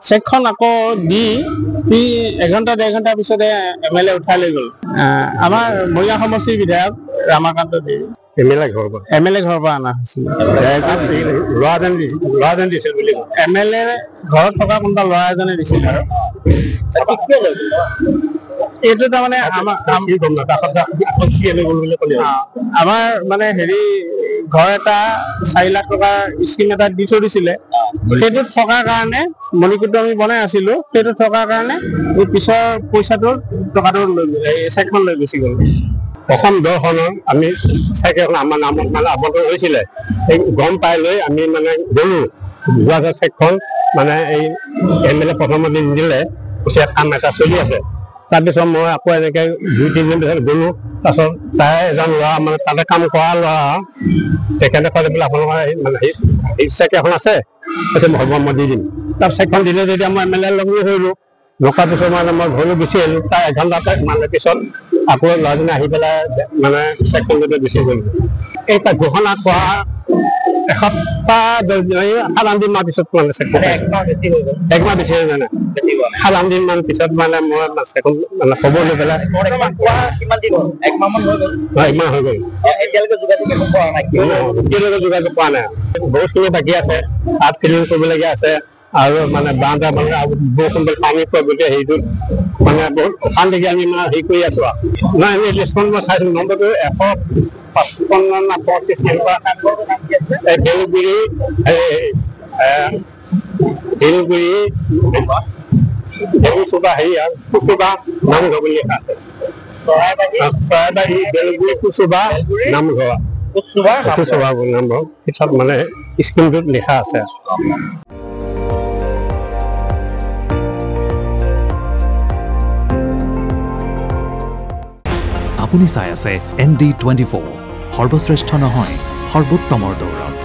চেকখন আকৌ দি সি 1-1.5 ঘণ্টাৰ পিছতে MLA উঠাই লৈ গ'ল। আমাৰ মৰিগাঁও সমষ্টিৰ বিধায়ক ৰামাকান্ত দেৱী MLA ঘৰৰ পৰা অনা হৈছিল। ল'ৰাজন দিছিল বুলি MLA ঘৰত থকা কোনোবা ল'ৰা এজনে দিছিল আৰু এইটো তাৰমানে আমাৰ মানে হেৰি ঘৰ এটা 4 লাখ টকাৰ স্কিম এটা দি থৈ দিছিলে। সেইটোত থকাৰ কাৰণে মণিকূটটো আমি বনাই আছিলো, সেইটোত থকাৰ কাৰণে এই পিছৰ পইচাটো টকাটো চেকখন লৈ গুচি গ'ল। অসম দৰ্শনৰ আমি চাইকেল আমাৰ নামত মানে আবদ্ধ হৈছিলে, এই গম পাই লৈ আমি মানে গ'লো। যোৱা চেকখন মানে এই MLA প্ৰথমত দিলে, কাম এটা চলি আছে। তাৰপিছত মই আকৌ এনেকে 2-3 দিন পিছত গ'লো। তাৰপিছত তাই এজন ল'ৰা মানে তাতে কাম কৰা ল'ৰা, তেখেতে ক'লে বোলে আপোনালোকৰ মানে সেই চেক এখন আছে, হ'ব মই দি দিম। তাৰ চেকখন দিলে যেতিয়া মই MLA লগ ধৰিলোঁ, ৰখাৰ পিছত মানে মই ঘৰলৈ গুচি আহিলোঁ। তাৰ 1 ঘণ্টা মানে পিছত আকৌ ল'ৰাজনে আহি পেলাই মানে চেকখন লৈ গুচি গ'ল। এই ঘোষণা কৰা এসপ্তাহ 7-8 দিন মান পিছত মানে চেকখন 1 মাহ বেছি হৈ যায় না 7-8 দিন মান পিছত মানে মই চেকখন মানে খবৰ লৈ পেলাই কিমান দিন 1 মাহ মান হৈ গ'ল। 1 মাহ হৈ গ'ল। এতিয়ালৈকে যোগাযোগ কৰা নাই। বহুতখিনি বাকী আছে, তাত ফিলিং কৰিবলগীয়া আছে আৰু মানে বাঁহটা মানে বৰষুণ পানী পোৱা গোটেই হেৰিটোত মানে বহুত অশান্তিকে আমি মানে হেৰি কৰি আছো আৰু নাই এই লিষ্টখন মই চাইছিলোঁ নম্বৰটো 155 না 35 এনেকুৱা চুবা হেৰি আৰু কুচুবা নামঘৰ বুলি লিখা আছে। কুচুবা নামঘৰ নামঘৰ পিছত মানে স্কিমটোত লিখা আছে। আপুনি চাই আছে ND24 সৰ্বশ্ৰেষ্ঠ নহয় সৰ্বোত্তমৰ দৌৰত।